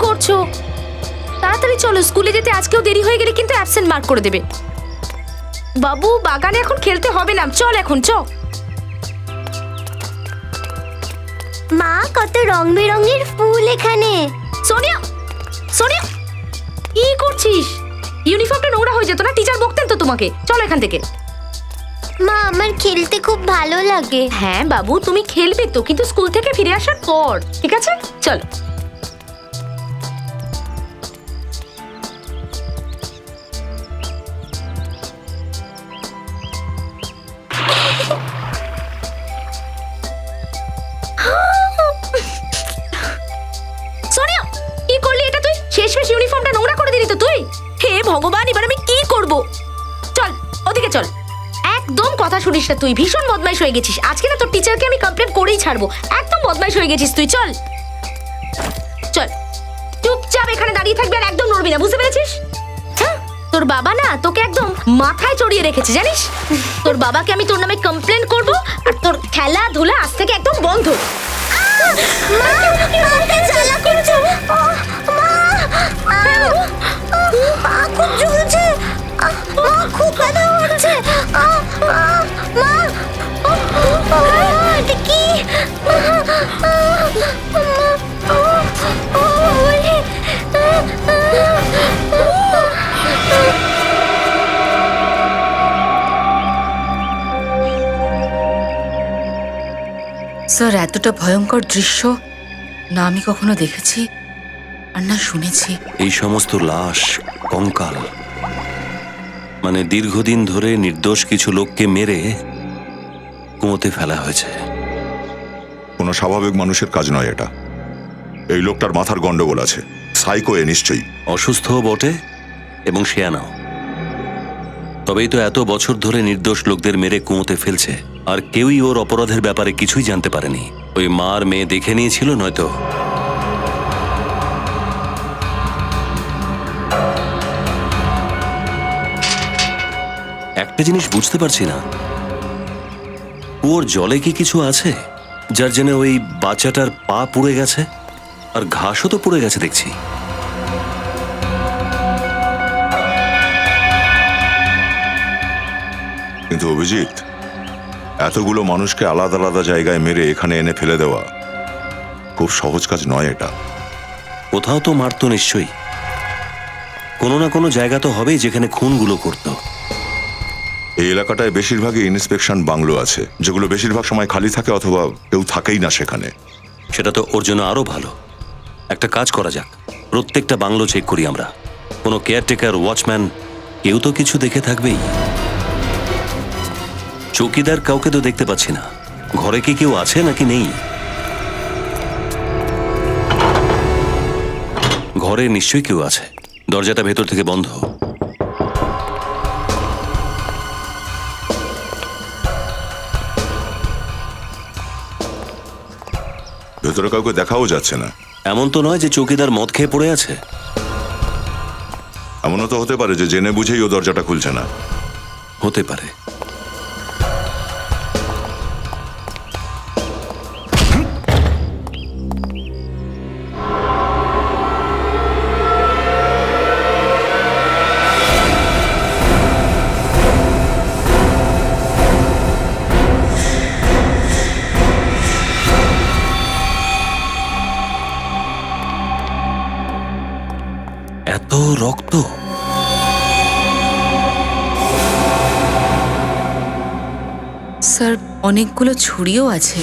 করছো? তাড়াতাড়ি চলো, স্কুলে যেতে আজকেও দেরি হয়ে গেলে কিন্তু অ্যাবসেন্ট মার্ক করে দেবে। বাবু, বাগানে এখন খেলতে হবে না, চল এখন চ। মা, কত রং বেরঙের ফুল এখানে। সোনিয়া, সোনিয়া, কি করছিস? ইউনিফর্মটা নোংরা হয়ে যেত না, টিচার বকতেন তো তোমাকে। চলো এখান থেকে। মা, আমার খেলতে খুব ভালো লাগে। হ্যাঁ বাবু, তুমি খেলবে তো, কিন্তু স্কুল থেকে ফিরে আসার পর, ঠিক আছে? চলো। সোনিয়া, কি করলি এটা তুই? শেষমেশ ইউনিফর্মটা নোংরা করে দিলি তো তুই। হে ভগবান, এবার আমি কি করব? চল ওদিকে চল। একদম কথা শুনিস না তুই, ভীষণ বদমাইশ হয়ে গেছিস। আজকে না তোর টিচারকে আমি কমপ্লেন করেই ছাড়বো। একদম বদমাইশ হয়ে গেছিস তুই। চল চল, চুপচাপ এখানে দাঁড়িয়ে থাকবি আর একদম নড়বি না, বুঝতে পেরেছিস? হ্যাঁ, তোর বাবা না তোকে একদম মাথায় চড়িয়ে রেখেছে, জানিস? তোর বাবাকে আমি তোর নামে কমপ্লেন করব, আর তোর খেলাধুলা আজ থেকে একদম বন্ধ। মা, আমাকে জ্বালা করছে। মা, খুব জ্বলছে। মা, খুব ব্যথা হচ্ছে। মা, এটা কি? স্যার, এতটা ভয়ঙ্কর দৃশ্য না আমি কখনো দেখেছি আর না শুনেছি। এই সমস্ত লাশ, কঙ্কাল, মানে দীর্ঘদিন ধরে নির্দোষ কিছু লোককে মেরে কুয়োতে ফেলা হয়েছে। কোনো স্বাভাবিক মানুষের কাজ নয় এটা। এই লোকটার মাথার গন্ডগোল আছে, সাইকো এ নিশ্চয়ই। অসুস্থও বটে এবং শেয়ানাও। তবেই তো এত বছর ধরে নির্দোষ লোকদের মেরে কুয়োতে ফেলছে, আর কেউই ওর অপরাধের ব্যাপারে কিছুই জানতে পারেনি। ওই মার মেয়ে দেখে নিয়েছিল নয়তো। একটা জিনিস বুঝতে পারছি না, কুয়োর জলে কি কিছু আছে যার জন্য ওই বাচ্চাটার পা পুড়ে গেছে? আর ঘাসও তো পুড়ে গেছে দেখছি। কিন্তু অভিজিৎ, এতগুলো মানুষকে আলাদা আলাদা জায়গায় মেরে এখানে এনে ফেলে দেওয়া খুব সহজ কাজ নয় এটা। কোথাও তো মারতো নিশ্চয়ই, কোনো না কোনো জায়গা তো হবেই যেখানে খুনগুলো করতো। এই এলাকাটায় বেশিরভাগই ইন্সপেকশন বাংলো আছে, যেগুলো বেশিরভাগ সময় খালি থাকে অথবা কেউ থাকেই না সেখানে। সেটা তো ওর জন্য আরো ভালো। একটা কাজ করা যাক, প্রত্যেকটা বাংলো চেক করি আমরা। কোনো কেয়ারটেকার, ওয়াচম্যান, কেউ তো কিছু দেখে থাকবেই। চৌকিদার কাউকে তো দেখতে পাচ্ছি না। ঘরে কি কেউ আছে নাকি নেই? ঘরে নিশ্চয়ই কেউ আছে, দরজাটা ভেতর থেকে বন্ধ। ভেতরে কাউকে দেখাও যাচ্ছে না। এমন তো নয় যে চৌকিদার মদ খেয়ে পড়ে আছে। এমনও তো হতে পারে যে জেনে বুঝেই ও দরজাটা খুলছে না। হতে পারে। এত রক্ত! স্যার, অনেকগুলো ছুরিও আছে।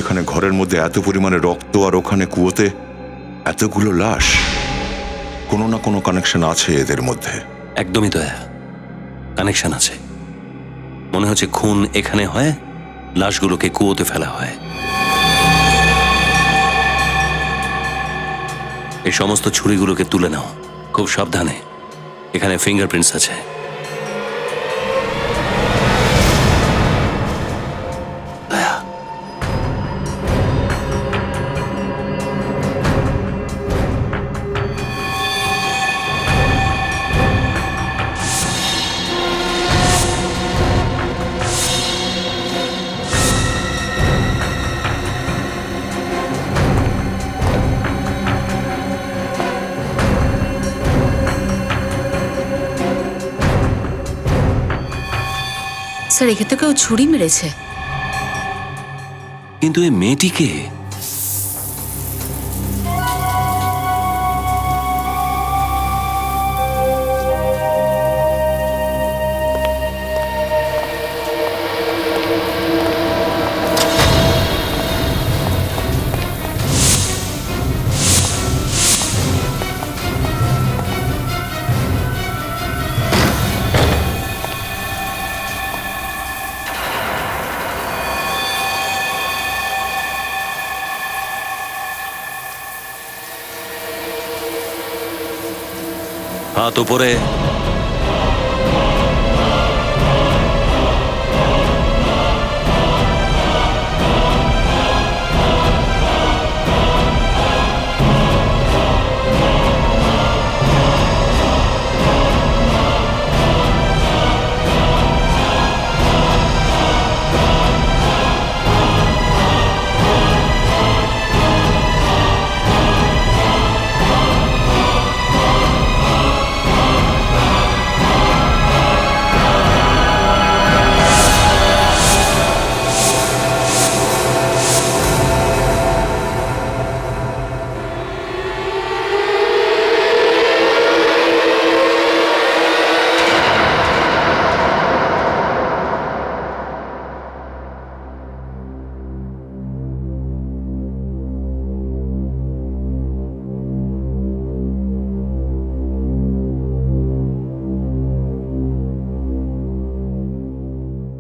এখানে ঘরের মধ্যে এত পরিমাণে রক্ত, আর ওখানে কুয়োতে এতগুলো লাশ। কোনো না কোনো কানেকশন আছে এদের মধ্যে। একদমই দয়া, কানেকশন আছে। মনে হচ্ছে খুন এখানে হয়, লাশগুলোকে কুয়োতে ফেলা হয়। এই সমস্ত ছুরিগুলোকে তুলে নাও, খুব সাবধানে। এখানে ফিঙ্গারপ্রিন্টস আছে। দয়া, স্যার একে তো কেউ ছুরি মেরেছে। কিন্তু এই মেয়েটিকে হাত উপরে।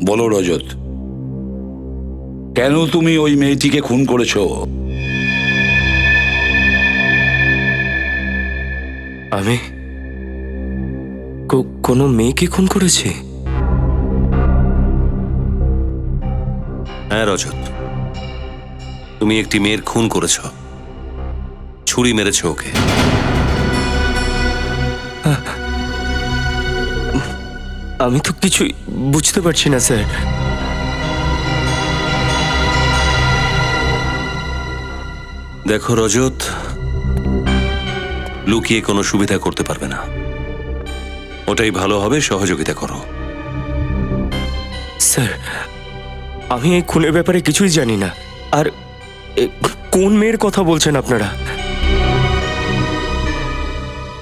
বলো রজত, কেন তুমি ওই মেয়েটিকে খুন করেছো? আমি কোনো মেয়েকে খুন করেছি? হ্যাঁ রজত, তুমি একটি মেয়ের খুন করেছ, ছুরি মেরেছ ওকে। আমি তো কিছুই বুঝতে পারছি না স্যার। দেখো রজত, লুকিয়ে কোনো সুবিধা করতে পারবে না, ওটাই ভালো হবে, সহযোগিতা করো। স্যার, আমি এই খুনের ব্যাপারে কিছুই জানি না। আর কোন মেয়ের কথা বলছেন আপনারা?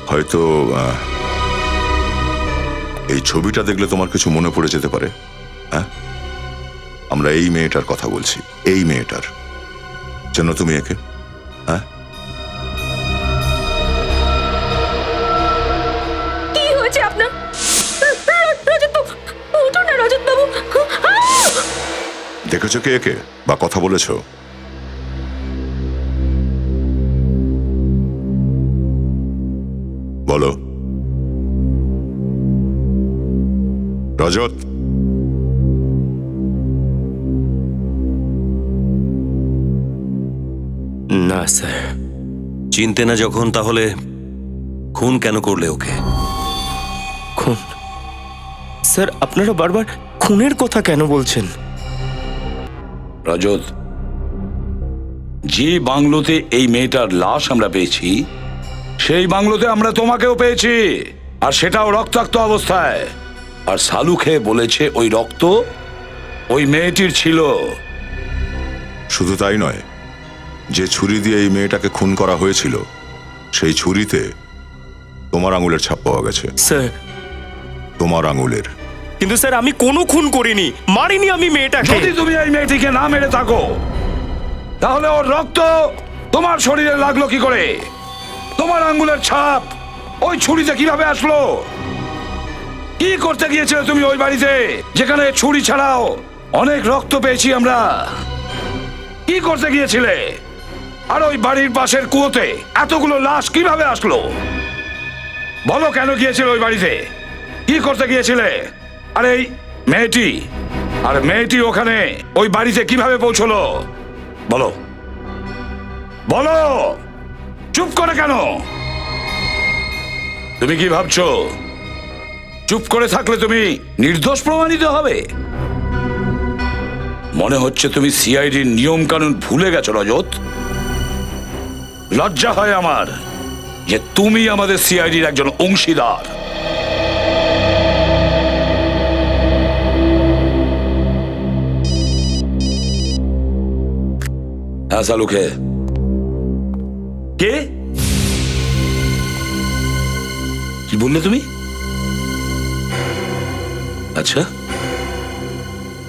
হয়তো এই ছবিটা দেখলে তোমার কিছু মনে পড়ে যেতে পারে। হ্যাঁ, আমরা এই মেয়েটার কথা বলছি, এই মেয়েটার। চেনো তুমি একে? হ্যাঁ, কি হয়েছে আপনার? রজত বাবু, উঠুন না রজত বাবু। দেখেছো কে একে বা কথা বলেছো? বলো রজত। না স্যার। চিনতে না যখন, তাহলে খুন কেন করলে ওকে? খুন? স্যার, আপনারা বারবার খুনের কথা কেন বলছেন? রজত, যে বাংলোতে এই মেয়েটার লাশ আমরা পেয়েছি, সেই বাংলোতে আমরা তোমাকেও পেয়েছি, আর সেটাও রক্তাক্ত অবস্থায়। আর সালু খেয়ে বলেছে ওই রক্ত ওই মেয়েটির ছিল। শুধু তাই নয়, যে ছুরি দিয়ে এই মেয়েটাকে খুন করা হয়েছিল, সেই ছুরিতে তোমার আঙুলের ছাপ পাওয়া গেছে। স্যার, তোমার আঙুলের। কিন্তু স্যার আমি কোনো খুন করিনি, মারিনি আমি মেয়েটাকে। যদি তুমি এই মেয়েটিকে না মেরে থাকো, তাহলে ওর রক্ত তোমার শরীরে লাগলো কি করে? তোমার আঙ্গুলের ছাপ ওই ছুরিতে কিভাবে আসলো? কি করতে গিয়েছিলে তুমি ওই বাড়িতে, যেখানে ছুরি ছাড়াও অনেক রক্ত পেয়েছি আমরা? কি করতে গিয়েছিলে? আর ওই বাড়ির পাশের কুয়োতে এতগুলো লাশ কিভাবে আসলো? বলো, কেন গিয়েছিলে ওই বাড়িতে? কি করতে গিয়েছিলে? আর এই মেয়েটি ওখানে ওই বাড়িতে কিভাবে পৌঁছলো? বলো বলো, চুপ করে কেন? তুমি কি ভাবছো চুপ করে থাকলে তুমি নির্দোষ প্রমাণিত হবে? মনে হচ্ছে তুমি সিআইডির নিয়ম কানুন ভুলে গেছো রজত। লজ্জা হয় আমার যে তুমি আমাদের সিআইডির একজন অংশীদার। হ্যাঁ শালুকে। কে? কি বললে তুমি? আচ্ছা,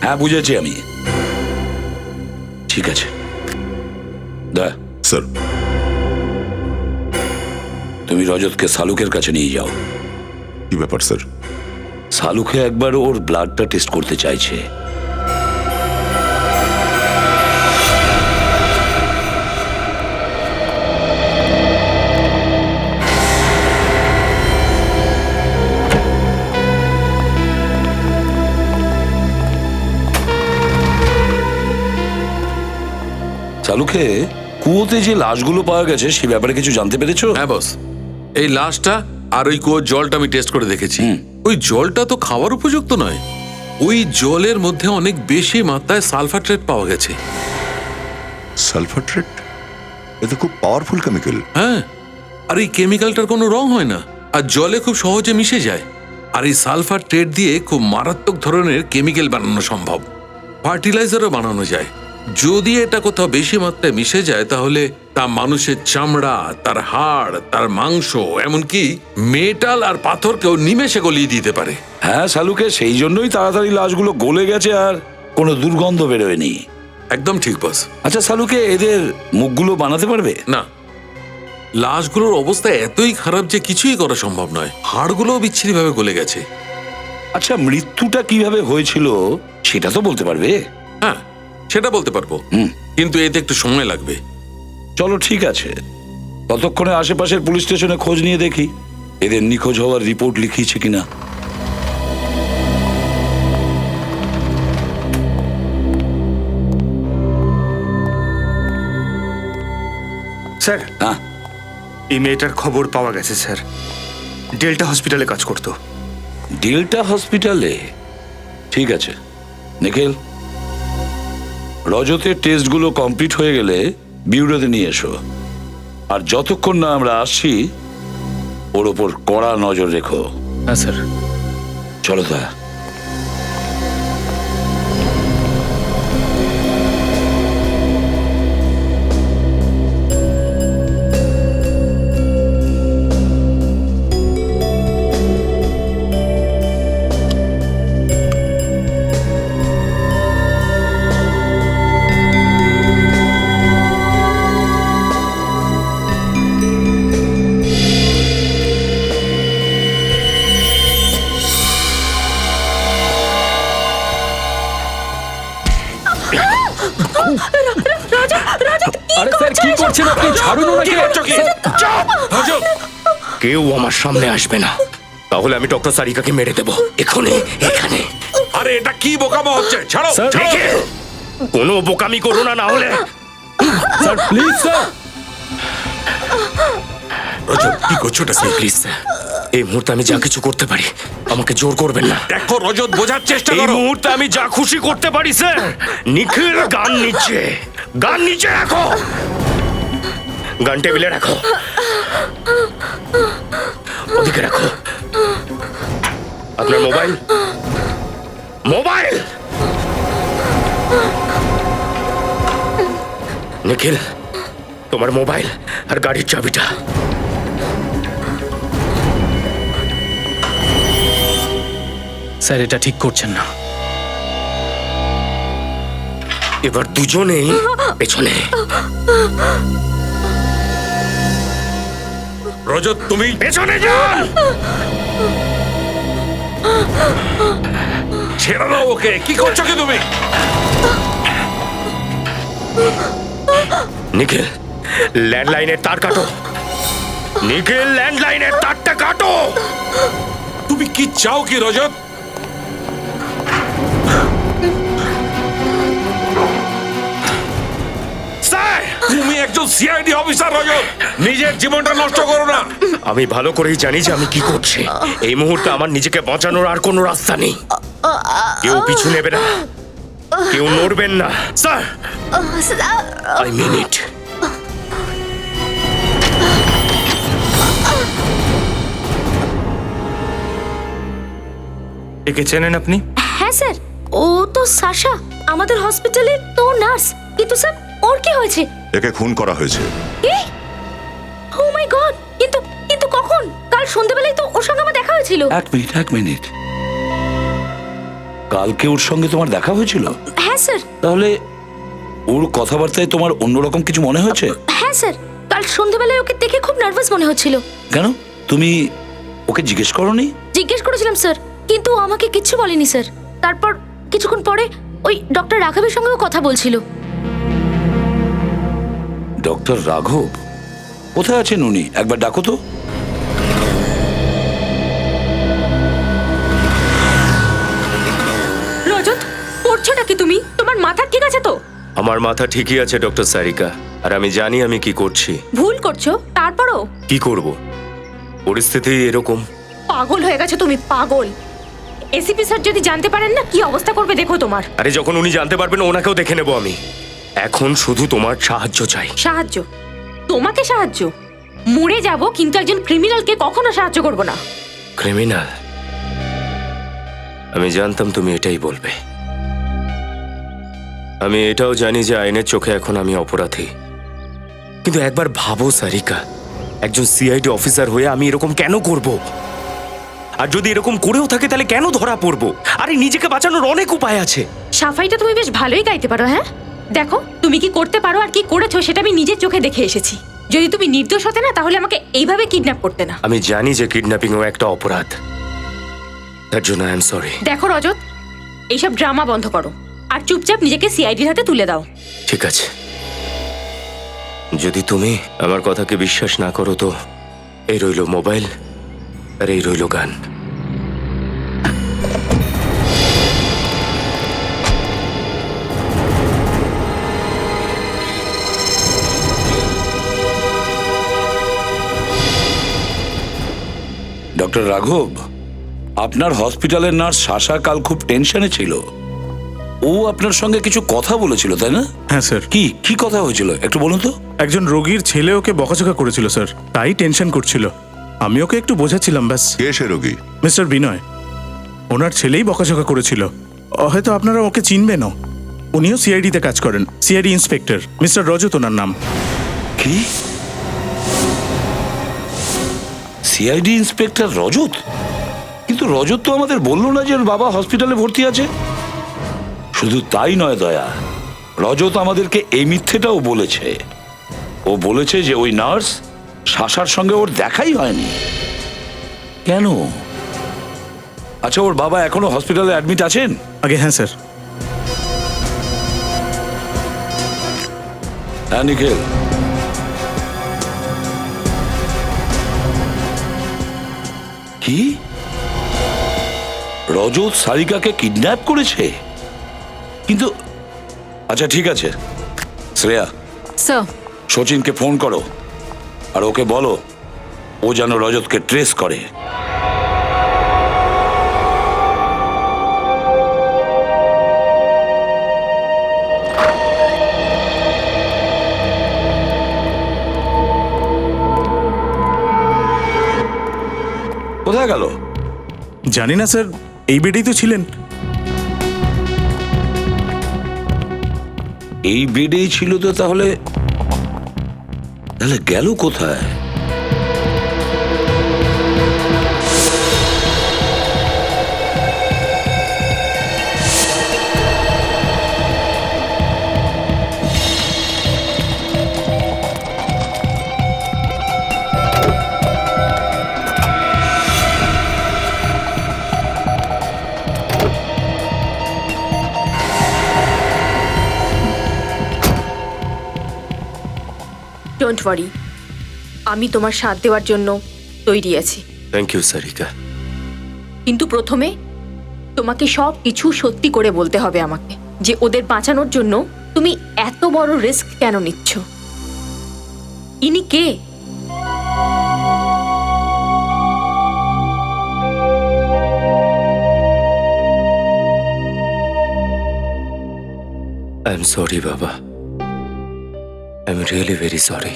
হ্যাঁ বুঝেছি আমি। ঠিক আছে দা, স্যার। তুমি রজতকে শালুকের কাছে নিয়ে যাও। কি ব্যাপার স্যার? শালুকে একবার ওর ব্লাডটা টেস্ট করতে চাইছে। শালুকে, কুয়োতে যে লাশগুলো পাওয়া গেছে সে ব্যাপারে কিছু জানতে পেরেছো? হ্যাঁ বস, এই লাশটা আর ওই কুয়োর জলটা আমি টেস্ট করে দেখেছি। ওই জলটা তো খাওয়ার উপযুক্ত নয়। ওই জলের মধ্যে অনেক বেশি মাত্রায় সালফাট্রেট পাওয়া গেছে। সালফাট্রেট? এ তো খুব পাওয়ারফুল কেমিক্যাল। হ্যাঁ, আর এই কেমিক্যালটার কোনো রং হয় না, আর জলে খুব সহজে মিশে যায়। আর এই সালফাট্রেট দিয়ে খুব মারাত্মক ধরনের কেমিক্যাল বানানো সম্ভব, ফার্টিলাইজারও বানানো যায়। যদি এটা কোথাও বেশি মাত্রায় মিশে যায় তাহলে তা মানুষের চামড়া, তার হাড়, তার মাংস, এমনকি মেটাল আর পাথরকেও নিমেষে গলিয়ে দিতে পারে। হ্যাঁ শালুকে, সেই জন্যই তাড়াতাড়ি লাশগুলো গলে গেছে আর কোনো দুর্গন্ধ বেরোয়নি। একদম ঠিক বস। আচ্ছা শালুকে, এদের মুখগুলো বানাতে পারবে? না, লাশগুলোর অবস্থা এতই খারাপ যে কিছুই করা সম্ভব নয়। হাড়গুলোও বিচ্ছিরিভাবে গলে গেছে। আচ্ছা, মৃত্যুটা কিভাবে হয়েছিল সেটা তো বলতে পারবে? হ্যাঁ, সেটা বলতে পারবো, কিন্তু এতে একটু সময় লাগবে। চলো ঠিক আছে, ততক্ষণে আশেপাশের পুলিশ স্টেশনে খোঁজ নিয়ে দেখি এদের নিখোঁজ হওয়ার রিপোর্ট লিখিয়েছে কিনা। স্যার, হ্যাঁ, এই মেয়েটার খবর পাওয়া গেছে স্যার। ডেল্টা হসপিটালে কাজ করতো। ডেল্টা হসপিটালে? ঠিক আছে নিখিল, রজতের টেস্টগুলো কমপ্লিট হয়ে গেলে বিউরোতে নিয়ে এসো। আর যতক্ষণ না আমরা আসছি ওর ওপর কড়া নজর রেখো। হ্যাঁ স্যার। চলো দা। আরে স্যার, কি করছেন আপনি? ছাড়ুন ওনাকে। কেউ আমার সামনে আসবে না, তাহলে আমি ডক্টর সারিকাকে মেরে দেবো এখানে, এখানে। আরে এটা কি বোকামো হচ্ছে? ছাড়ো। নিখিল, কোনো বোকামি করো না, না হলে। Sir please sir. রজত, কি করছো এটা? প্লিজ স্যার, এই মুহূর্তে আমি যা কিছু করতে পারি, আমাকে জোর করবেন না। দেখো রজত, বোঝার চেষ্টা এই করো। মুহূর্তে আমি যা খুশি করতে পারি স্যার। নিখিল, গান নিচে, গান নিচে রাখো, গান টেবিলে রাখো, ওদিকে রাখো। আপনার মোবাইল, মোবাইল। নিখিল, তোমার মোবাইল আর গাড়ির চাবিটা। স্যার, এটা ঠিক করছেন না। এবার দুজনেই পেছনে। রজত, তুমি পেছনে যান। ছেড়ে দাও ওকে। কি করছো কি তুমি? নিখিল, ল্যান্ডলাইনের তার কাটো। নিখিল, ল্যান্ডলাইনের তারটা কাটো। তুমি কি চাও কি রজত? স্যার, তুমি একজন সিআইডি অফিসার রজত, নিজের জীবনটা নষ্ট করো না। আমি ভালো করেই জানি যে আমি কি করছি। এই মুহূর্তে আমার নিজেকে বাঁচানোর আর কোনো রাস্তা নেই। কেউ পিছু নেবে না, কেউ নড়বেন না। স্যার, আই মিন ইট। একে চেনেন আপনি? হ্যাঁ স্যার, ও তো সাশা, আমাদের হসপিটালের তো নার্স। কিন্তু স্যার ওর কি হয়েছে? একে খুন করা হয়েছে। কি? ও মাই গড! কিন্তু কিন্তু কখন? কাল সন্ধ্যাবেলায় তো ওর সঙ্গে আমার দেখা হয়েছিল। এক মিনিট, কালকে ওর সঙ্গে তোমার দেখা হয়েছিল? হ্যাঁ স্যার। তাহলে ওর কথাবার্তায় তোমার অন্যরকম কিছু মনে হয়েছে? হ্যাঁ স্যার, কাল সন্ধ্যাবেলায় ওকে দেখে খুব নার্ভাস মনে হচ্ছিল। কেন, তুমি ওকে জিজ্ঞেস করোনি? জিজ্ঞেস করেছিলাম স্যার, কিন্তু ও আমাকে কিচ্ছু বলেনি স্যার। তারপর কিছুক্ষণ পরে ওই ডক্টর রাঘবের সঙ্গেও কথা বলছিল। ডক্টর রাঘব? কোথায় আছেন উনি? একবার ডাকো তো। রজত, করছোটা কি তুমি? তোমার মাথা ঠিক আছে তো? আমার মাথা ঠিকই আছে ডক্টর সারিকা, আর আমি জানি আমি কি করছি। ভুল করছো, তারপরও কি করব, পরিস্থিতি এরকম। পাগল হয়ে গেছো তুমি, পাগল। এসিপি স্যার যদি জানতে পারেন না, কি অবস্থা করবে দেখো তোমার। আরে যখন উনি জানতে পারবেন ওনাকেও দেখে নেব আমি। এখন শুধু তোমার সাহায্য চাই। সাহায্য? তোমাকে সাহায্য? মরে যাব, কিন্তু একজন ক্রিমিনালকে কখনো সাহায্য করব না। ক্রিমিনাল? আমি জানতাম তুমি এটাই বলবে। আমি এটাও জানি যে আইনের চোখে এখন আমি অপরাধী, কিন্তু একবার ভাবো সারিকা, একজন সিআইডি অফিসার হয়ে আমি এরকম কেন করব? আর যদি এরকম করেও থাকে তাহলে কেন ধরা পড়বো? আরে নিজেকে বাঁচানোর অনেক উপায় আছে। সাফাইটা তুমি বেশ ভালোই গাইতে পারো। হ্যাঁ, দেখো তুমি কি করতে পারো আর কি করেছো সেটা আমি নিজের চোখে দেখে এসেছি। যদি তুমি নির্দোষ হতে না, তাহলে আমাকে এইভাবে কিডন্যাপ করতে না। আমি জানি যে কিডন্যাপিংও একটা অপরাধ, তার জন্য আই এম সরি। দেখো রজত, এইসব ড্রামা বন্ধ করো আর চুপচাপ নিজেকে সিআইডির হাতে তুলে দাও। ঠিক আছে, যদি তুমি আমার কথাকে বিশ্বাস না করো তো এই রইলো মোবাইল আর এই রইলো গান। ডক্টর রাঘব, আপনার হসপিটালের নার্স শাশা কাল খুব টেনশনে ছিল। ও আপনার সঙ্গে কিছু কথা বলেছিল, তাই না? হ্যাঁ স্যার। কি কি কথা হয়েছিল একটু বলুন তো। একজন রোগীর ছেলে ওকে বকাঝকা করেছিল স্যার, তাই টেনশন করছিল। আমি ওকে একটু বোঝাচ্ছিলাম ব্যাস। কে সে রোগী? মিস্টার বিনয়, ওনার ছেলেই বকাঝকা করেছিল। হয়তো আপনারা ওকে চিনবেনও। উনিও সিআইডিতে কাজ করেন, সিআইডি ইন্সপেক্টর মিস্টার রজত ওনার নাম। কি? সিআইডি ইন্সপেক্টর রজত? কিন্তু রজত তো আমাদের বললো না যে ওর বাবা হসপিটালে ভর্তি আছে। শুধু তাই নয় দয়া, রজত আমাদেরকে এই মিথ্যেটাও বলেছে। ও বলেছে যে ওই নার্স শাশার সঙ্গে ওর দেখাই হয়নি। কেন? আচ্ছা, ওর বাবা এখনো হসপিটালে অ্যাডমিট আছেন? আগে হ্যাঁ স্যার। হ্যাঁ নিখিল, কি রজত সারিকাকে কিডন্যাপ করেছে? কিন্তু আচ্ছা ঠিক আছে, শ্রেয়া স্যার, সচিনকে ফোন করো আর ওকে বলো ও যেন রজতকে ট্রেস করে। কোথায় গেল? জানি না স্যার, এই বেডেই তো ছিলেন। এই বেডেই ছিল তো, তাহলে গেল কোথায়? ডোন্ট ওয়ারি, আমি তোমার সাথ দেওয়ার জন্য তৈরি আছি। Thank you Sarika. কিন্তু প্রথমে তোমাকে সব কিছু সত্যি করে বলতে হবে আমাকে, যে ওদের বাঁচানোর জন্য তুমি এত বড় রিস্ক কেন নিচ্ছ। ইনি কে? আই এম সরি বাবা, I am really very sorry.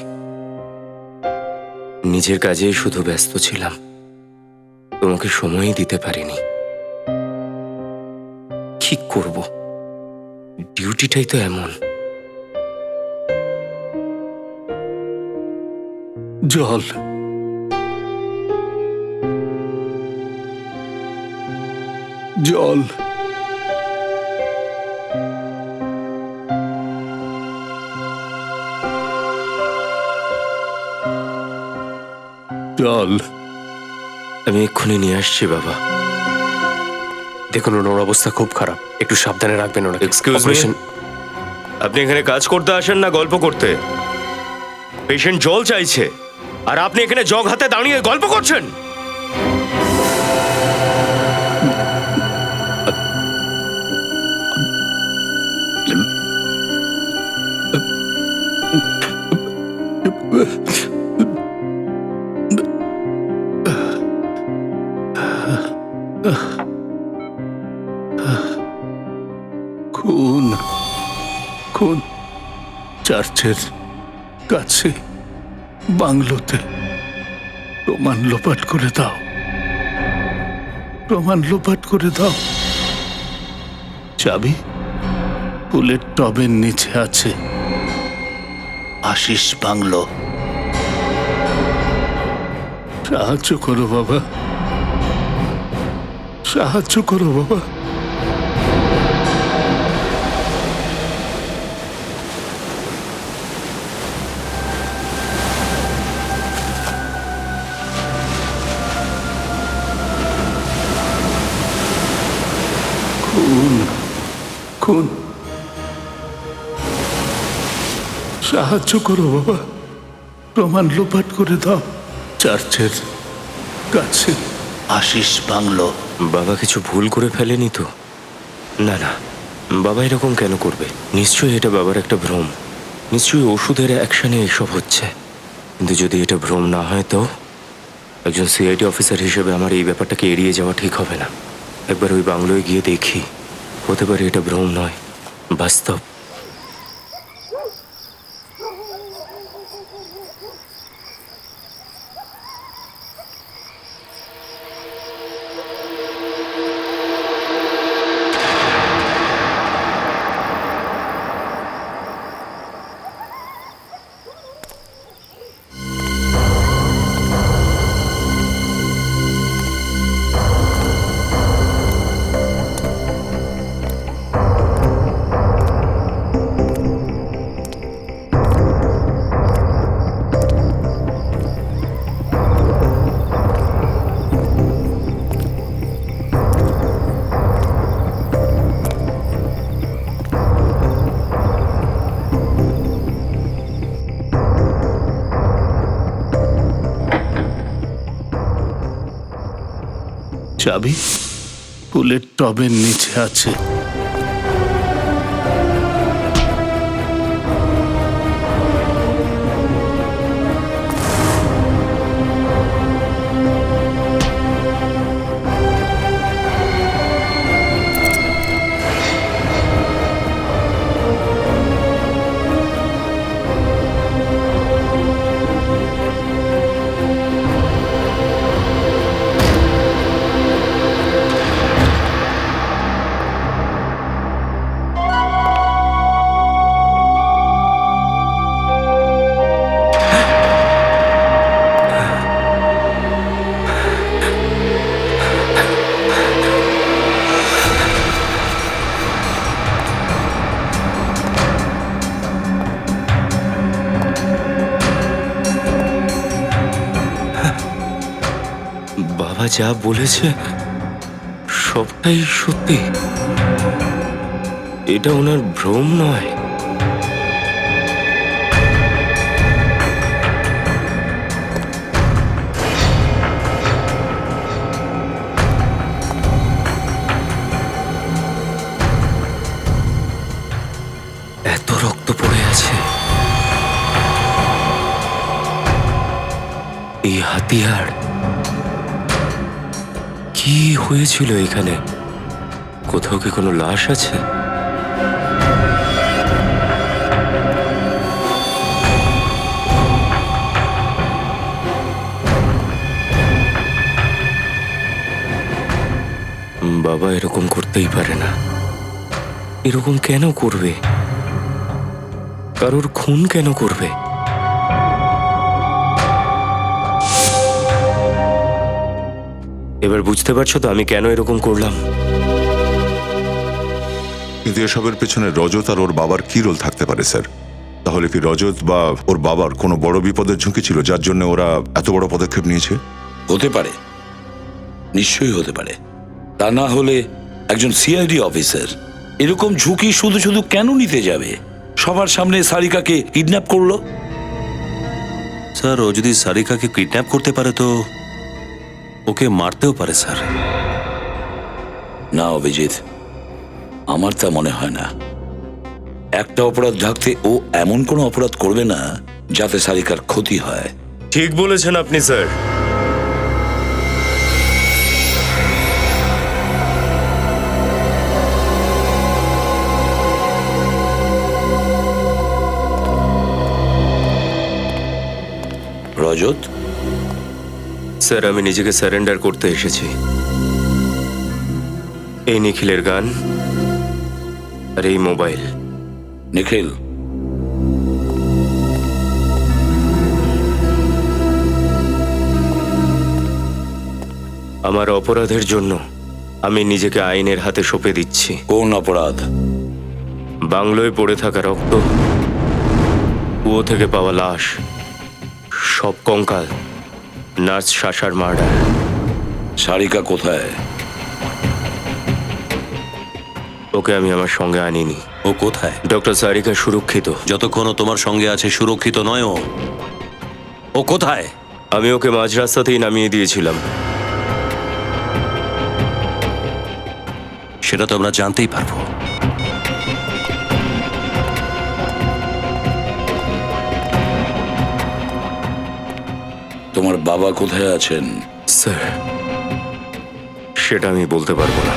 নিজের কাজেই শুধু ব্যস্ত ছিলাম, তোমাকে সময়ই দিতে পারিনি। কি করব, ডিউটিটাই তো এমন। জল। জল। জল। আমি এক্ষুনি নিয়ে আসছি বাবা। দেখুন ওনার অবস্থা খুব খারাপ, একটু সাবধানে রাখবেন ওনাকে। এক্সকিউজ মি, আপনি এখানে কাজ করতে আসেন না গল্প করতে? পেশেন্ট জল চাইছে আর আপনি এখানে জগ হাতে দাঁড়িয়ে গল্প করছেন? খুন। খুন চার্চের কাছে বাংলোতে। প্রমাণ লোপাট করে দাও, প্রমাণ লোপাট করে দাও। চাবি ফুলের টবের নিচে আছে। আশিস বাংলো। সাহায্য করো বাবা, সাহায্য করো বাবা। খুন। খুন। সাহায্য করো বাবা, প্রমাণ লোপাট করে দাও। চার্চের কাছে আশিস বাংলো। বাবা কিছু ভুল করে ফেলেনি তো? না না, বাবা এরকম কেন করবে? নিশ্চয়ই এটা বাবার একটা ভ্রম। নিশ্চয়ই ওষুধের অ্যাকশনে এইসব হচ্ছে। কিন্তু যদি এটা ভ্রম না হয় তো একজন সিআইডি অফিসার হিসেবে আমার এই ব্যাপারটাকে এড়িয়ে যাওয়া ঠিক হবে না। একবার ওই বাংলোয় গিয়ে দেখি, হতে পারে এটা ভ্রম নয়, বাস্তব। চাবি ফুলের টবের নিচে আছে। বাবা যা বলেছে সবটাই সত্যি। এটা ওনার ভ্রম নয়। এত রক্ত পড়ে আছে। এই হাতিয়ার কি হয়েছিল এখানে? কোথাও কি কোনো লাশ আছে? বাবা এরকম করতেই পারে না। এরকম কেন করবে? কারোর খুন কেন করবে? এবার বুঝতে পারছো তো আমি কেন এরকম করলাম? কিন্তু এসবের পেছনে রজত আর ওর বাবার কি রোল থাকতে পারে স্যার? তাহলে কি রজত বা ওর বাবার কোনো বড় বিপদের ঝুঁকি ছিল যার জন্য ওরা এত বড় পদক্ষেপ নিয়েছে? হতে পারে, নিশ্চয়ই হতে পারে। তা না হলে একজন সিআইডি অফিসার এরকম ঝুঁকি শুধু শুধু কেন নিতে যাবে? সবার সামনে সারিকাকে কিডন্যাপ করলো। স্যার, ও যদি সারিকাকে কিডন্যাপ করতে পারে তো ওকে মারতেও পারে স্যার। না অভিজিৎ, আমার তা মনে হয় না। একটা অপরাধ ঢাকতে ও এমন কোনো অপরাধ করবে না যাতে সারিকার ক্ষতি হয়। ঠিক বলেছেন আপনি স্যার। রজত, স্যার আমি নিজেকে সারেন্ডার করতে এসেছি। এই নিখিলের গান আর এই মোবাইল। নিখিল, আমার অপরাধের জন্য আমি নিজেকে আইনের হাতে সঁপে দিচ্ছি। কোন অপরাধ? বাংলোয় পড়ে থাকা রক্ত, কুয়ো থেকে পাওয়া লাশ, সব কঙ্কাল, নার্স শাসার মার্ডার। সারিকা কোথায়? ওকে আমি আমার সঙ্গে আনিনি। ও কোথায়? ডক্টর সারিকা সুরক্ষিত। যতক্ষণ ও তোমার সঙ্গে আছে সুরক্ষিত নয়। ও কোথায়? আমি ওকে মাঝ রাস্তাতেই নামিয়ে দিয়েছিলাম। সেটা তো আমরা জানতেই পারবো। তোমার বাবা কোথায় আছেন? স্যার সেটা আমি বলতে পারবো না।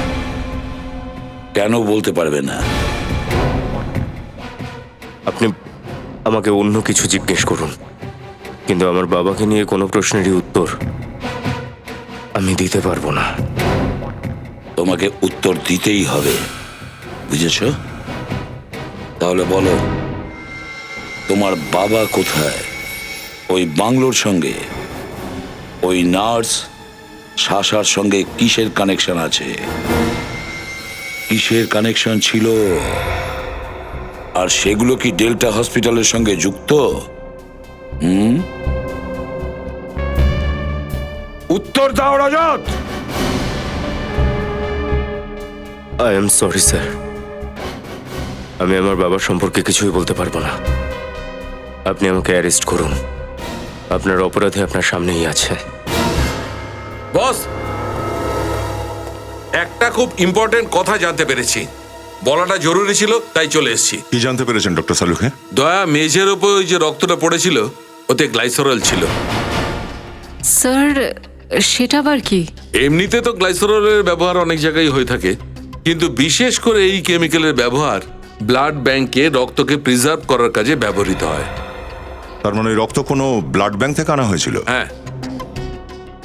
কেন বলতে পারবে না? আপনি আমাকে অন্য কিছু জিজ্ঞেস করুন, কিন্তু আমার বাবাকে নিয়ে কোনো প্রশ্নেরই উত্তর আমি দিতে পারবো না। তোমাকে উত্তর দিতেই হবে, বুঝেছ? তাহলে বলো, তোমার বাবা কোথায়? ওই বাংলোর সঙ্গে ওই নার্স শাসার সঙ্গে কিসের কানেকশন আছে? কিসের কানেকশন ছিল? আর সেগুলো কি ডেল্টা হসপিটালের সঙ্গে যুক্ত? উত্তর দাও রজত। আই এম সরি স্যার, আমি আমার বাবার সম্পর্কে কিছুই বলতে পারবো না। আপনি আমাকে অ্যারেস্ট করুন, আপনার অপরাধে আপনার সামনেই আছে। বস, একটা খুব ইম্পর্টেন্ট কথা জানতে পেরেছি, বলাটা জরুরি ছিল তাই চলে এসেছি। কি জানতে পেরেছেন ডক্টর সালুকে? দয়া, মেঝের ওপর ওই যে রক্তটা পড়েছিল ওতে গ্লাইসেরল ছিল। স্যার, সেটা আবার কি? এমনিতে তো গ্লাইসেরলের ব্যবহার অনেক জায়গায় হয়ে থাকে, কিন্তু বিশেষ করে এই কেমিক্যালের ব্যবহার ব্লাড ব্যাংকে রক্তকে প্রিজার্ভ করার কাজে ব্যবহৃত হয়। তার মানে ওই রক্ত কোনো ব্লাড ব্যাংক থেকে আনা হয়েছিল? হ্যাঁ,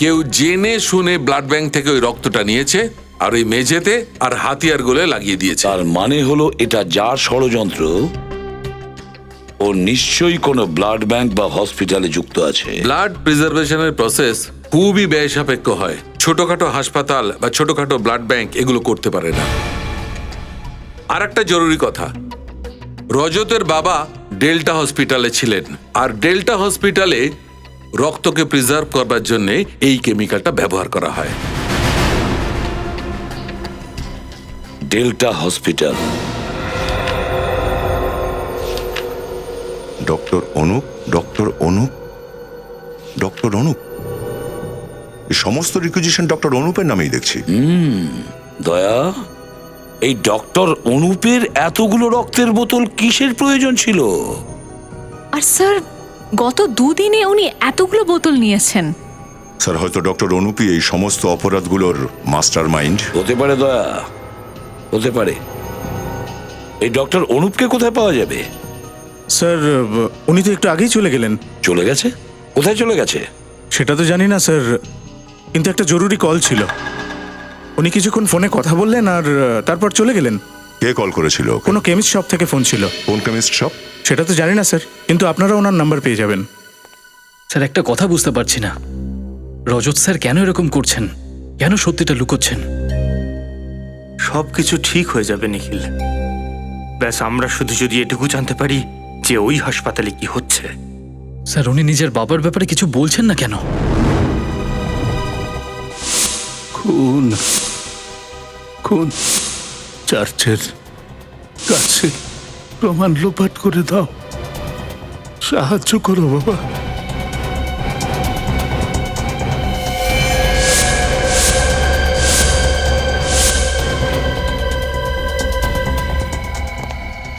কেউ জেনে শুনে ব্লাড ব্যাংক থেকে ওই রক্তটা নিয়েছে আর ওই মেঝেতে আর হাতিয়ার গোলে লাগিয়ে দিয়েছে। তার মানে হলো এটা যার ষড়যন্ত্র, ও নিশ্চয়ই কোনো ব্লাড ব্যাংক বা হসপিটালে যুক্ত আছে। ব্লাড প্রিজার্ভেশনের প্রসেস খুবই ব্যয় সাপেক্ষ হয়। ছোটখাটো হাসপাতাল বা ছোটখাটো ব্লাড ব্যাংক এগুলো করতে পারে না। আর একটা জরুরি কথা, রজতের বাবা ডেল্টা হসপিটালে ছিলেন, আর ডেল্টা হসপিটালে রক্তকে প্রিজার্ভ করবার জন্য এই কেমিক্যালটা ব্যবহার করা হয়। Delta hospital. Doctor Anup, doctor Anup, doctor Anup, এই সমস্ত রিকুইজিশন ডক্টর অনুপের নামেই দেখছি। দয়া, এই ডক্টর অনুপের এতগুলো রক্তের বোতল কিসের প্রয়োজন ছিল? আর স্যার, গত দুদিনে উনি এতগুলো বোতল নিয়েছেন। স্যার, হয়তো ডক্টর অনুপই এই সমস্ত অপরাধগুলোর মাস্টার মাইন্ড। হতে পারে দয়া, হতে পারে। এই ডক্টর অনুপকে কোথায় পাওয়া যাবে? স্যার, উনি তো একটু আগেই চলে গেলেন। চলে গেছে? কোথায় চলে গেছে? সেটা তো জানি না স্যার, কিন্তু একটা জরুরি কল ছিল। উনি কিছুক্ষণ ফোনে কথা বললেন আর তারপর চলে গেলেন। কে কল করেছিল? কোনো কেমিস্ট শপ থেকে ফোন ছিল। কোন কেমিস্ট শপ? সেটা তো জানি না স্যার, কিন্তু আপনারা ওনার নাম্বার পেয়ে যাবেন। স্যার, একটা কথা বুঝতে পারছি না, রজত স্যার কেন এরকম করছেন? কেন সত্যিটা লুকোচ্ছেন? সবকিছু ঠিক হয়ে যাবে নিখিল। ব্যাস আমরা শুধু যদি এটুকু জানতে পারি যে ওই হাসপাতালে কি হচ্ছে। স্যার, উনি নিজের বাবার ব্যাপারে কিছু বলছেন না কেন? খুন খুন চার্চের কাছে প্রমাণ লোপাট করে দাও, সাহায্য করো বাবা।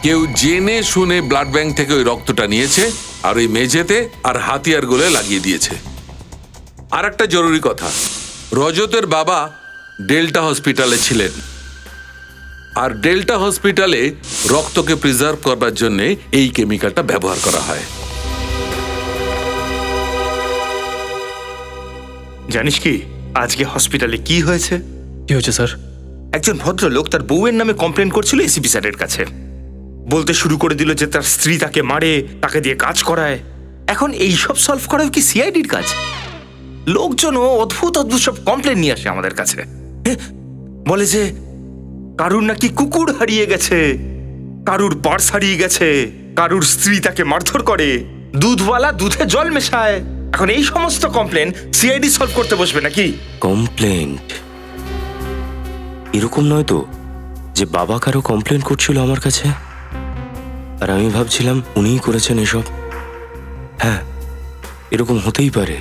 কেউ জেনে শুনে ব্লাড ব্যাংক থেকে ওই রক্তটা নিয়েছে আর ওই মেঝেতে আর হাতিয়ারগুলো লাগিয়ে দিয়েছে। আর একটা জরুরি কথা, রজতের বাবা ডেল্টা হসপিটালে ছিলেন, আর ডেল্টা হসপিটালে রক্তকে প্রিজার্ভ করবার জন্য এই কেমিক্যালটা ব্যবহার করা হয়। জানিস কি আজকে হসপিটালে কি হয়েছে? কি হয়েছে স্যার? একজন ভদ্রলোক তার বউয়ের নামে কমপ্লেন করছিল এসিপি স্যারের কাছে। বলতে শুরু করে দিল যে তার স্ত্রী তাকে মারে, তাকে দিয়ে কাজ করায়। এখন এই সব সলভ করাও কি সিআইডির কাজ? লোকজনও অদ্ভুত অদ্ভুত সব কমপ্লেন নিয়ে আসে আমাদের কাছে। বলে যে কারুর নাকি কুকুর হারিয়ে গেছে, কারুর পার্স হারিয়ে গেছে, কারুর স্ত্রী তাকে মারধর করে, দুধওয়ালা দুধে জল মেশায়। এখন এই সমস্ত কমপ্লেন সিআইডি সলভ করতে বসবে নাকি? কমপ্লেন্ট এরকম নয় তো যে বাবা কারো কমপ্লেন করছিল আমার কাছে, আর আমি ভাবছিলাম উনিই করেছেন এসব। হ্যাঁ, এরকম হতেই পারে,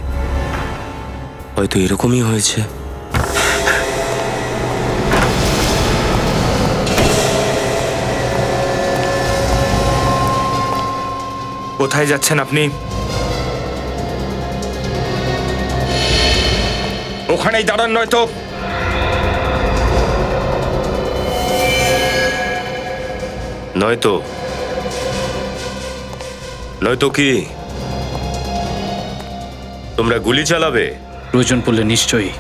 হয়তো এরকমই হয়েছে। কোথায় যাচ্ছেন আপনি? ওখানেই দাঁড়ান, নয়তো নয়তো নয়তো কি তোমরা গুলি চালাবে? প্রয়োজন পড়লে নিশ্চয়ই।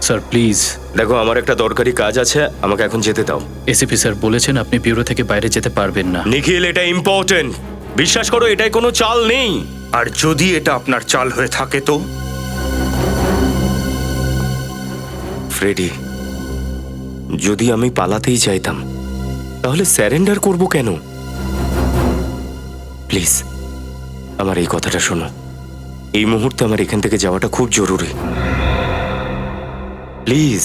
Sir please. দেখো, আমার একটা দরকারি কাজ আছে, আমাকে এখন যেতে দাও। এসিপি স্যার বলেছেন আপনি ব্যুরো থেকে বাইরে যেতে পারবেন না। নিখিল, এটা ইম্পর্টেন্ট, বিশ্বাস করো, এটাই কোনো চাল নেই। আর যদি এটা আপনার চাল হয়ে থাকে তো? ফ্রেডি, যদি আমি পালাতেই চাইতাম তাহলে স্যারেন্ডার করব কেন? প্লিজ আমার এই কথাটা শোনো, এই মুহূর্তে আমার এখান থেকে যাওয়াটা খুব জরুরি। প্লিজ।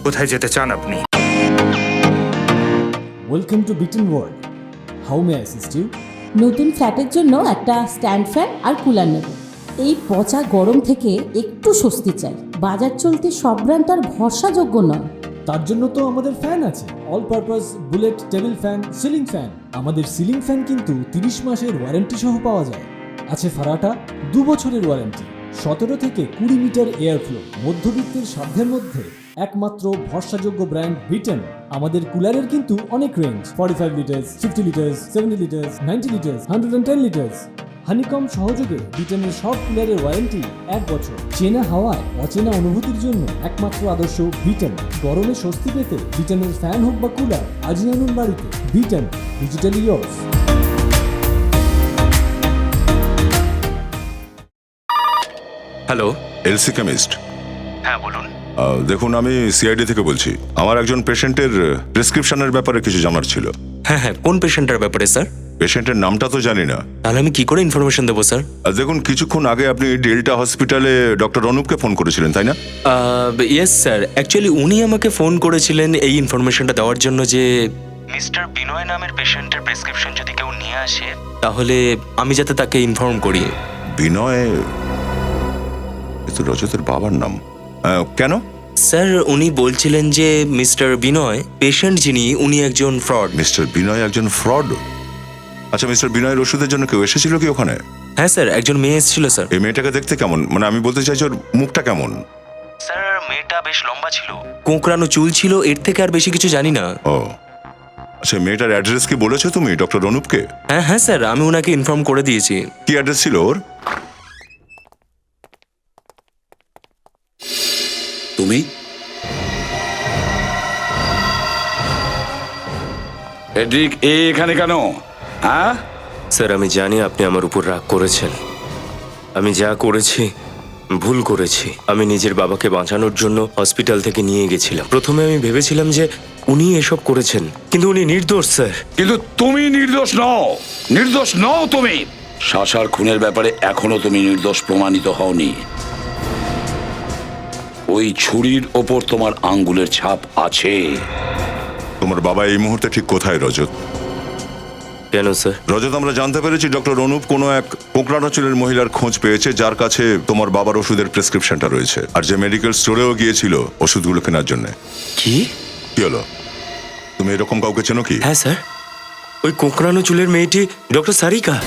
কোথায় যেতে চান আপনি? ওয়েলকাম টু বিটেন world. How may assist you? নতুন ফ্ল্যাটের জন্য একটা স্ট্যান্ড ফ্যান আর কুলার নেব। এই পচা গরম থেকে একটু স্বস্তি চাই। বাজার চলতে সব ব্র্যান্ড তো আর ভরসাযোগ্য নয়। তার জন্য তো আমাদের ফ্যান আছে, all purpose bullet table fan, ceiling fan. আমাদের সিলিং ফ্যান কিন্তু 30 মাসের ওয়ারেন্টি সহ পাওয়া যায়। আছে ফারাটা 2 বছরের ওয়ারেন্টি, 17 থেকে 20 মিটার এয়ার ফ্লো, মধ্যবিত্তের সাধ্যের মধ্যে একমাত্র ভরসাযোগ্য ব্র্যান্ড বিটেন। আমাদের কুলারের কিন্তু অনেক range, 45 litres, 50 litres, 70 litres, 90 litres, 110 litres. Honeycomb সহযোগে বিটেনের সব কুলারের ওয়ারেন্টি 1 বছর। চেনা হাওয়ায় অচেনা অনুভূতির জন্য একমাত্র আদর্শ বিটেন। গরমে স্বস্তি পেতে বিটেনের ফ্যান হোক বা কুলার, আজই আনুন বাড়িতে। Beaten, digitally years. Hello, LC chemist. হ্যাঁ বলুন। দেখুন, আমি সিআইডি থেকে বলছি। আমার একজন পেশেন্টের প্রেসক্রিপশনের ব্যাপারে কিছু জানার ছিল। হ্যাঁ হ্যাঁ, কোন পেশেন্টের ব্যাপারে স্যার? পেশেন্টের নামটা তো জানি না। তাহলে আমি কি করে ইনফরমেশন দেবো স্যার? দেখুন, কিছুক্ষণ আগে আপনি ডেল্টা হসপিটালে ডক্টর অনুপকে ফোন করেছিলেন, তাই না? ইয়েস স্যার, অ্যাকচুয়ালি উনি আমাকে ফোন করেছিলেন এই ইনফরমেশনটা দেওয়ার জন্য যে মিস্টার বিনয় নামের পেশেন্টের প্রেসক্রিপশন যদি কেউ নিয়ে আসে তাহলে আমি যাতে তাকে ইনফর্ম করি। বিনয়? এ তো রজতের বাবার নাম। কেন? স্যার, উনি বলছিলেন যে মিস্টার বিনয় পেশেন্ট যিনি, উনি একজন ফ্রড। মিস্টার বিনয় একজন ফ্রড? আচ্ছা, মিস্টার বিনয়ের ওষুধের জন্য কেউ এসেছিল কি ওখানে? হ্যাঁ স্যার, একজন মেয়ে এসেছিল স্যার। এই মেয়েটাকে দেখতে কেমন? মানে আমি বলতে চাইছি ওর মুখটা কেমন? স্যার, মেয়েটা বেশ লম্বা ছিল, কোঁকড়ানো চুল ছিল, এর থেকে আর বেশি কিছু জানি না। ও আচ্ছা, মেয়েটার অ্যাড্রেস কি বলেছো তুমি ডক্টর অনুপকে? হ্যাঁ হ্যাঁ স্যার, আমি ওনাকে ইনফর্ম করে দিয়েছি। কি অ্যাড্রেস ছিল ওর? তুমি? এদিক এখানে কেন? হ্যাঁ, স্যার আমি জানি আপনি আমার উপর রাগ করেছেন। আমি যা করেছি ভুল করেছি। আমি নিজের বাবাকে বাঁচানোর জন্য হসপিটাল থেকে নিয়ে গেছিলাম। প্রথমে আমি ভেবেছিলাম যে উনি এসব করেছেন, কিন্তু উনি নির্দোষ স্যার। কিন্তু তুমি নির্দোষ নও, নির্দোষ নও তুমি। সাশার খুনের ব্যাপারে এখনো তুমি নির্দোষ প্রমাণিত হওনি। ওই ছুরির ওপর তোমার আঙ্গুলের ছাপ আছে। তোমার বাবা এই মুহূর্তে ঠিক কোথায় রজত? কেন স্যার? রজত, আমরা জানতে পেরেছি ডক্টর অনুপ কোনো এক কোঁকড়ানো চুলের মহিলার খোঁজ পেয়েছে যার কাছে তোমার বাবার ওষুধের প্রেসক্রিপশনটা রয়েছে, আর যে মেডিকেল স্টোরেও গিয়েছিল ওষুধগুলো কেনার জন্য। কি কি হলো? তুমি এরকম কাউকে চেনো কি? হ্যাঁ স্যার, ওই কোঁকড়ানো চুলের মেয়েটি ডক্টর সারিকা।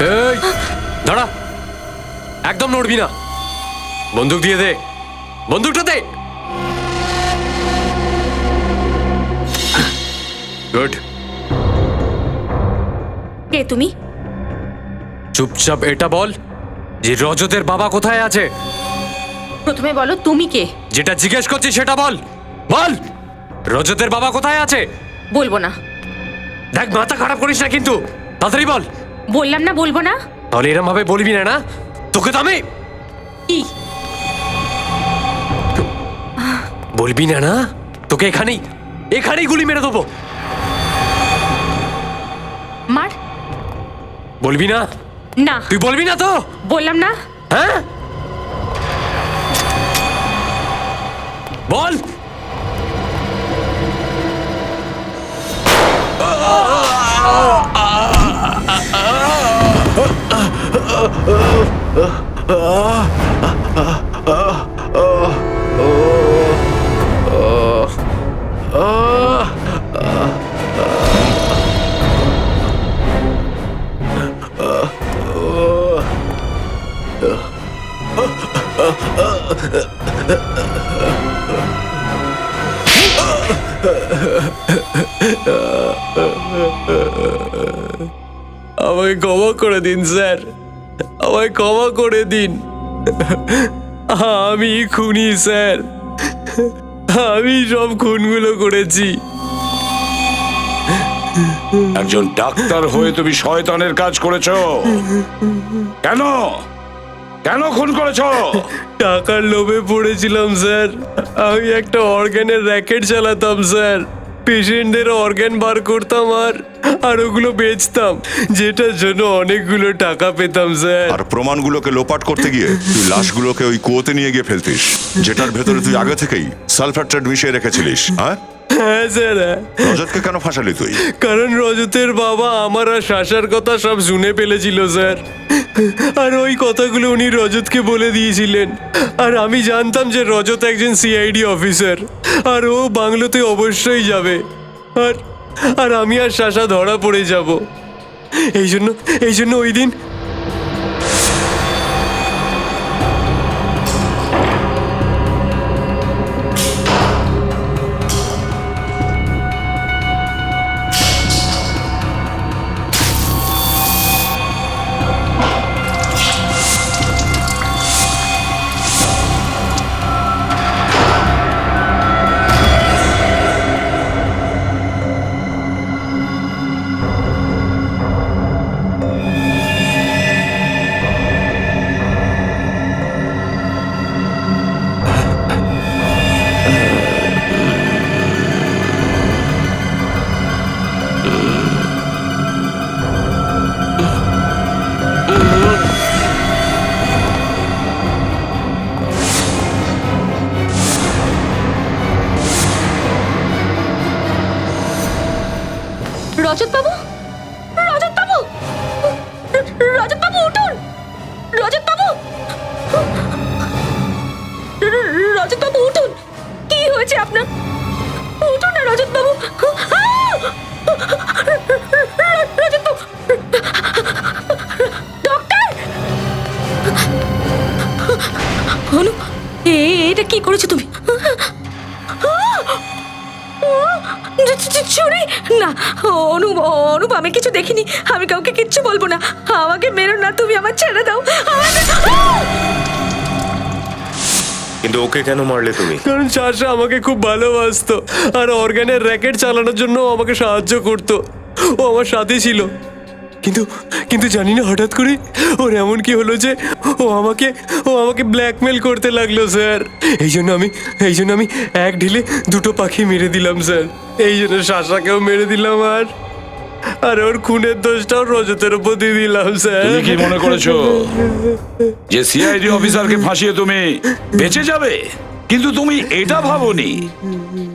এই দাঁড়া, একদম নড়বি না। বন্দুক দিয়ে দে, বন্দুকটা দে। গুড। কে তুমি? চুপচাপ এটা বল যে রজতের বাবা কোথায় আছে। প্রথমে বলো তুমি কে? যেটা জিজ্ঞেস করছি সেটা বল। বল, রজতের বাবা কোথায় আছে? বলবো না। দেখ, মাথা খারাপ করিস না কিন্তু, তাড়াতাড়ি বল। বললাম না বলবো না। তাহলে এরম ভাবে বলবি না, না তোকে তো আমি কি বলবি না, না তোকে এখানেই এখানেই গুলি মেরে দেবো। মার। বলবি না? না। তুই বলবি না তো? বললাম না। হ্যাঁ বল। আমায় ক্ষমা করে দিন স্যার, আমায় ক্ষমা করে দিন। আমি খুনি স্যার, আমি সব খুনগুলো করেছি। একজন ডাক্তার হয়ে তুমি শয়তানের কাজ করেছো। কেন কেন খুন করেছো? টাকার লোভে পড়েছিলাম স্যার। আমি একটা অর্গানের র্যাকেট চালাতাম স্যার। পেশেন্টদের অর্গান বার করতাম আর ওগুলো বেচতাম, যেটার জন্য অনেকগুলো টাকা পেতাম স্যার। আর প্রমাণগুলোকে লোপাট করতে গিয়ে তুই লাশগুলোকে ওই কুয়োতে নিয়ে গিয়ে ফেলতিস, যেটার ভেতরে তুই আগে থেকেই সালফার ট্রেড মিশিয়ে রেখেছিলিস। হ্যাঁ, হ্যাঁ স্যার, হ্যাঁ। রজতকে কেন ফাঁসালি তুই? কারণ রজতের বাবা আমার আর শাসার কথা সব শুনে ফেলেছিল স্যার, আর ওই কথাগুলো উনি রজতকে বলে দিয়েছিলেন। আর আমি জানতাম যে রজত একজন সিআইডি অফিসার, আর ও বাংলোতে অবশ্যই যাবে, আর আর আমি আর শাসা ধরা পড়ে যাব। এই জন্য ওই দিন রজত বাবু, রজত বাবু, রজত বাবু উঠুন, রজত বাবু, রজত বাবু উঠুন, কি হয়েছে আপনার? উঠুন না রজত বাবু, রজত বাবু, ডক্টর, অনু, এটা কি করেছো তুমি? চুরি না, অনুপ, অনুপ আমি কিছু দেখিনি, আমি কাউকে কিচ্ছু বলবো না, আমাকে মেরো না, তুমি আমার ছেড়ে দাও। কিন্তু ওকে কেন মারলে তুমি? কারণ শাসা আমাকে খুব ভালোবাসতো, আর অর্গানের র্যাকেট চালানোর জন্য ও আমাকে সাহায্য করতো, ও আমার সাথে ছিল। কিন্তু জানি না হঠাৎ করে ওর এমন কি হলো যে ও আমাকে ব্ল্যাকমেল করতে লাগলো স্যার। এই জন্য আমি এক ঢিলে দুটো পাখি মেরে দিলাম স্যার। এই জন্য শাসাকেও মেরে দিলাম, আর ওর খুনের দোষটাও রজতের উপর দিয়ে দিলাম স্যার। তুমি কি মনে করেছো যে সিআইডি অফিসারকে ফাঁসিয়ে তুমি বেঁচে যাবে? কিন্তু তুমি এটা ভাবোনি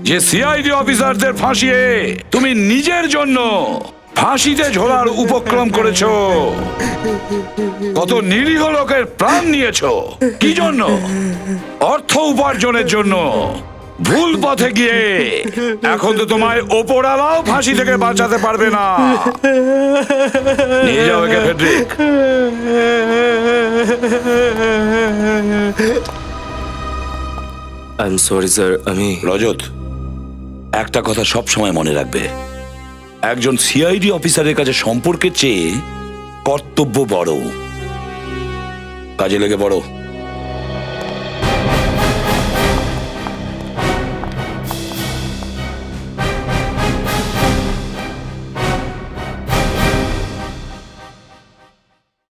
যে সিআইডি অফিসারদের ফাঁসিয়ে তুমি নিজের জন্য ফাঁসিতে ঝোলার উপক্রম করেছো। কত নিরীহ লোকের প্রাণ নিয়েছো, কি জন্য? অর্থ উপার্জনের জন্য। ভুল পথে গিয়ে এখন তো তোমায় ওপরালাও ফাঁসি থেকে বাঁচাতে পারবে না। নিয়ে যাও একে Friedrich. I am sorry sir, আমি রজত, একটা কথা সব সময় মনে রাখবে, একজন সিআইডি অফিসারের কাছে সম্পর্কের চেয়ে কর্তব্য বড়। কাজে লেগে পড়ো।